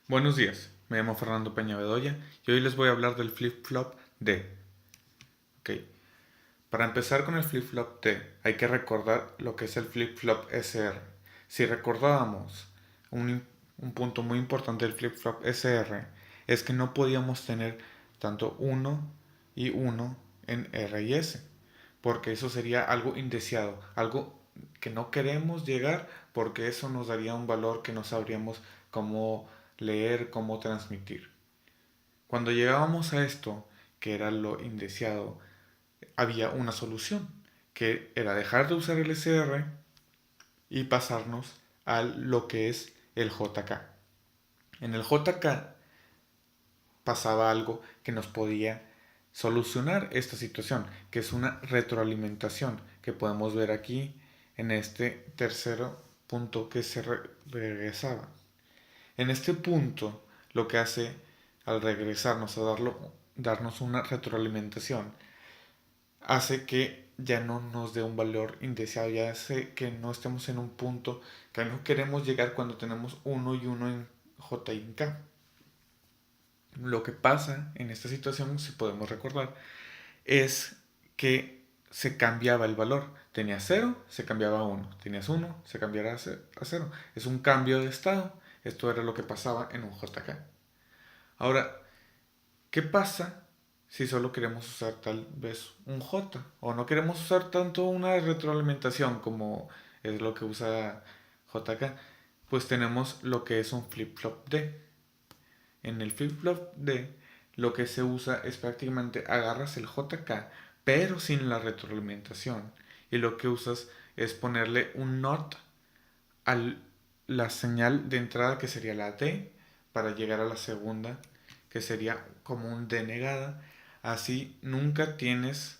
Buenos días, me llamo Fernando Peña Bedoya y hoy les voy a hablar del flip-flop D. Ok, para empezar con el flip-flop D hay que recordar lo que es el flip-flop SR. Si recordábamos un punto muy importante del flip-flop SR es que no podíamos tener tanto 1 y 1 en R y S, porque eso sería algo indeseado, algo que no queremos llegar porque eso nos daría un valor que no sabríamos cómo leer, cómo transmitir. Cuando llegábamos a esto, que era lo indeseado, había una solución, que era dejar de usar el SR y pasarnos a lo que es el JK. En el JK pasaba algo que nos podía solucionar esta situación, que es una retroalimentación, que podemos ver aquí en este tercer punto que se regresaba. En este punto, lo que hace al regresarnos a darnos una retroalimentación, hace que ya no nos dé un valor indeseado, ya hace que no estemos en un punto que no queremos llegar cuando tenemos uno y uno en J y en K. Lo que pasa en esta situación, si podemos recordar, es que se cambiaba el valor. Tenías cero, se cambiaba a 1. Tenías uno, se cambiaba a cero. Es un cambio de estado. Esto era lo que pasaba en un JK. Ahora, ¿qué pasa si solo queremos usar tal vez un J? O no queremos usar tanto una retroalimentación como es lo que usa JK. Pues tenemos lo que es un flip-flop D. En el flip-flop D lo que se usa es prácticamente agarras el JK pero sin la retroalimentación. Y lo que usas es ponerle un NOT a la señal de entrada que sería la D para llegar a la segunda que sería como un D negada. Así nunca tienes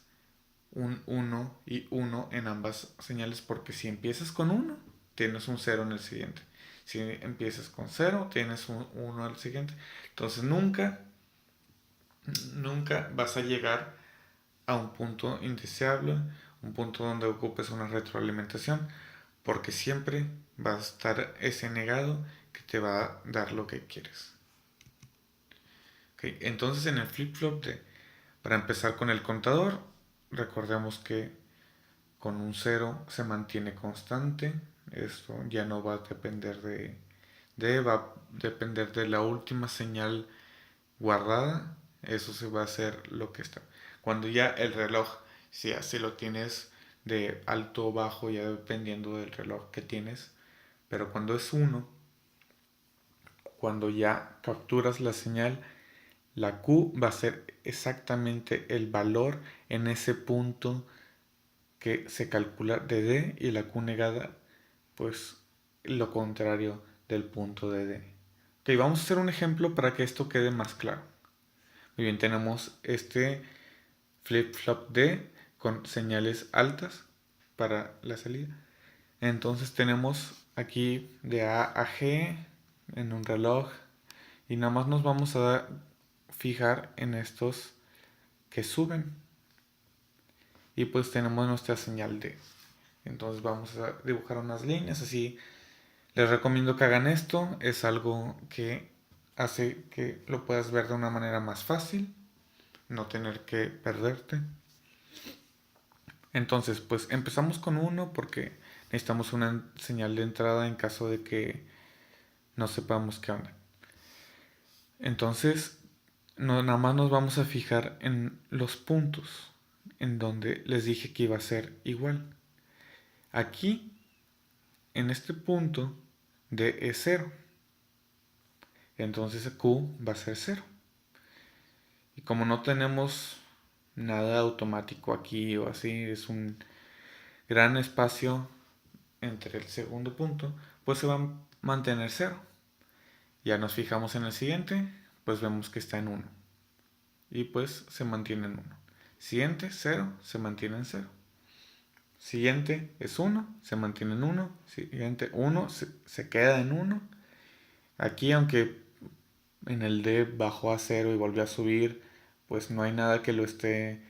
un uno y uno en ambas señales porque si empiezas con uno tienes un cero en el siguiente. Si empiezas con cero tienes un uno al siguiente. Entonces nunca vas a llegar a un punto indeseable, un punto donde ocupes una retroalimentación, porque siempre va a estar ese negado que te va a dar lo que quieres. Okay, entonces en el flip-flop para empezar con el contador, recordemos que con un cero se mantiene constante. Esto ya no va a depender va a depender de la última señal guardada. Eso se va a hacer lo que está. Cuando ya el reloj, si así lo tienes de alto o bajo, ya dependiendo del reloj que tienes, pero cuando es uno, cuando ya capturas la señal, la Q va a ser exactamente el valor en ese punto que se calcula de D y la Q negada, pues lo contrario del punto de D. Ok, vamos a hacer un ejemplo para que esto quede más claro. Muy bien, tenemos este flip-flop D con señales altas para la salida. Entonces tenemos aquí de A a G en un reloj y nada más nos vamos a fijar en estos que suben y pues tenemos nuestra señal D. Entonces vamos a dibujar unas líneas así. Les recomiendo que hagan esto, es algo que hace que lo puedas ver de una manera más fácil, no tener que perderte. Entonces, pues empezamos con uno porque necesitamos una señal de entrada en caso de que no sepamos qué onda. Entonces, no, nada más nos vamos a fijar en los puntos en donde les dije que iba a ser igual. Aquí, en este punto, D es 0. Entonces Q va a ser 0. Y como no tenemos nada automático aquí o así, es un gran espacio entre el segundo punto, pues se va a mantener 0. Ya nos fijamos en el siguiente, pues vemos que está en 1. Y pues se mantiene en 1. Siguiente, 0, se mantiene en 0. Siguiente es 1, se mantiene en 1. Siguiente, 1, se queda en 1. Aquí, aunque en el D bajó a 0 y volvió a subir, pues no hay nada que lo esté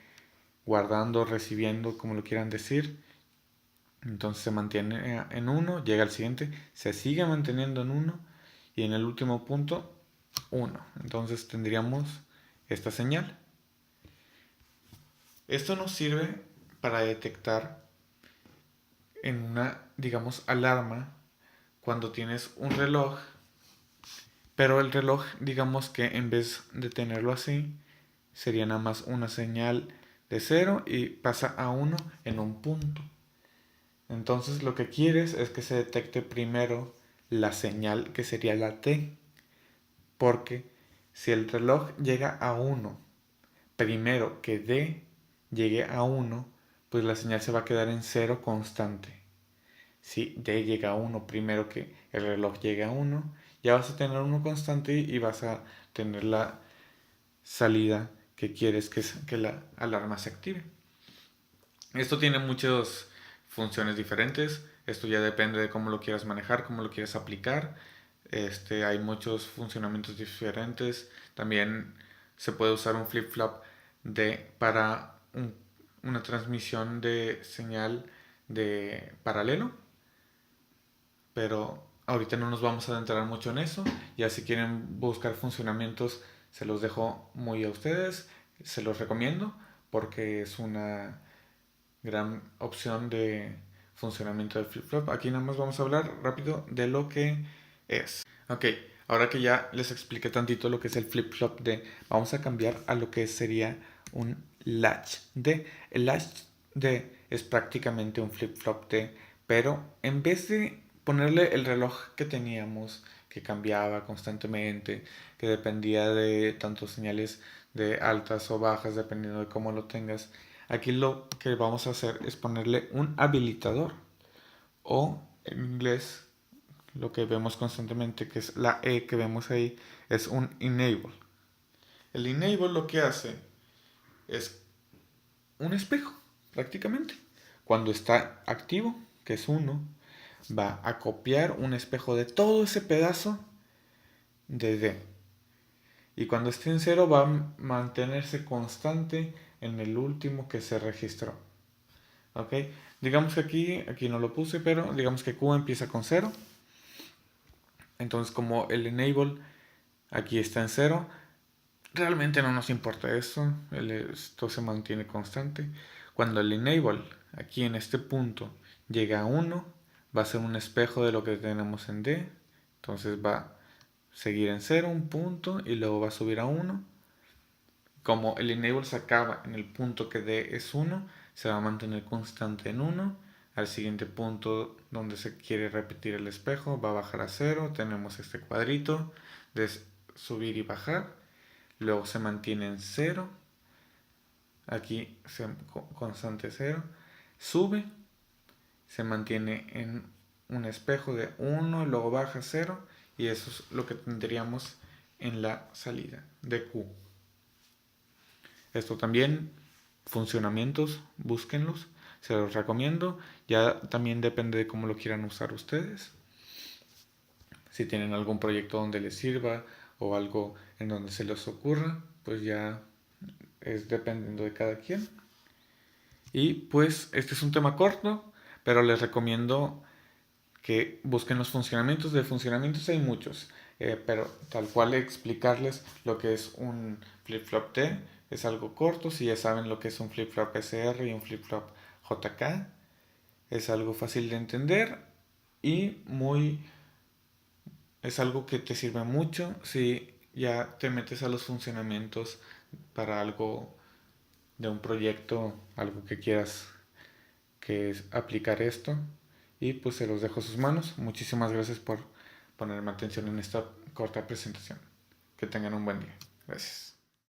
guardando, recibiendo, como lo quieran decir. Entonces se mantiene en 1, llega al siguiente, se sigue manteniendo en 1 y en el último punto 1. Entonces tendríamos esta señal. Esto nos sirve para detectar en una, digamos, alarma cuando tienes un reloj, pero el reloj, digamos que en vez de tenerlo así, sería nada más una señal de 0 y pasa a 1 en un punto. Entonces lo que quieres es que se detecte primero la señal que sería la T, porque si el reloj llega a 1 primero que D llegue a 1, pues la señal se va a quedar en 0 constante. Si D llega a 1 primero que el reloj llegue a 1, ya vas a tener 1 constante y vas a tener la salida que quieres que la alarma se active. Esto tiene muchas funciones diferentes. Esto ya depende de cómo lo quieras manejar, cómo lo quieras aplicar. Hay muchos funcionamientos diferentes. También se puede usar un flip-flop para una transmisión de señal de paralelo. Pero ahorita no nos vamos a adentrar mucho en eso. Ya si quieren buscar funcionamientos, se los dejo muy a ustedes. Se los recomiendo porque es una gran opción de funcionamiento del flip-flop. Aquí nada más vamos a hablar rápido de lo que es. Ok, ahora que ya les expliqué tantito lo que es el flip-flop D, vamos a cambiar a lo que sería un latch D. El latch D es prácticamente un flip-flop D, pero en vez de ponerle el reloj que teníamos, que cambiaba constantemente, que dependía de tantos señales de altas o bajas, dependiendo de cómo lo tengas, aquí lo que vamos a hacer es ponerle un habilitador, o en inglés lo que vemos constantemente, que es la E que vemos ahí, es un enable. El enable lo que hace es un espejo, prácticamente. Cuando está activo, que es 1, va a copiar un espejo de todo ese pedazo de D. Y cuando esté en 0 va a mantenerse constante en el último que se registró. ¿Ok? Digamos que aquí no lo puse, pero digamos que Q empieza con 0. Entonces como el enable aquí está en 0, realmente no nos importa eso. Esto se mantiene constante. Cuando el enable aquí en este punto llega a 1, va a ser un espejo de lo que tenemos en D. Entonces va a seguir en 0, un punto, y luego va a subir a 1. Como el enable se acaba en el punto que D es 1, se va a mantener constante en 1. Al siguiente punto donde se quiere repetir el espejo va a bajar a 0. Tenemos este cuadrito de subir y bajar. Luego se mantiene en 0. Aquí constante 0. Sube. Se mantiene en un espejo de 1. Luego baja a 0. Y eso es lo que tendríamos en la salida de Q. Esto también, funcionamientos, búsquenlos, se los recomiendo. Ya también depende de cómo lo quieran usar ustedes. Si tienen algún proyecto donde les sirva o algo en donde se les ocurra, pues ya es dependiendo de cada quien. Y pues este es un tema corto, pero les recomiendo que busquen los funcionamientos. De funcionamientos hay muchos, pero tal cual explicarles lo que es un flip-flop T es algo corto. Si ya saben lo que es un flip-flop SR y un flip-flop JK, es algo fácil de entender y es algo que te sirve mucho si ya te metes a los funcionamientos para algo de un proyecto, algo que quieras que es aplicar esto. Y pues se los dejo a sus manos. Muchísimas gracias por ponerme atención en esta corta presentación. Que tengan un buen día. Gracias.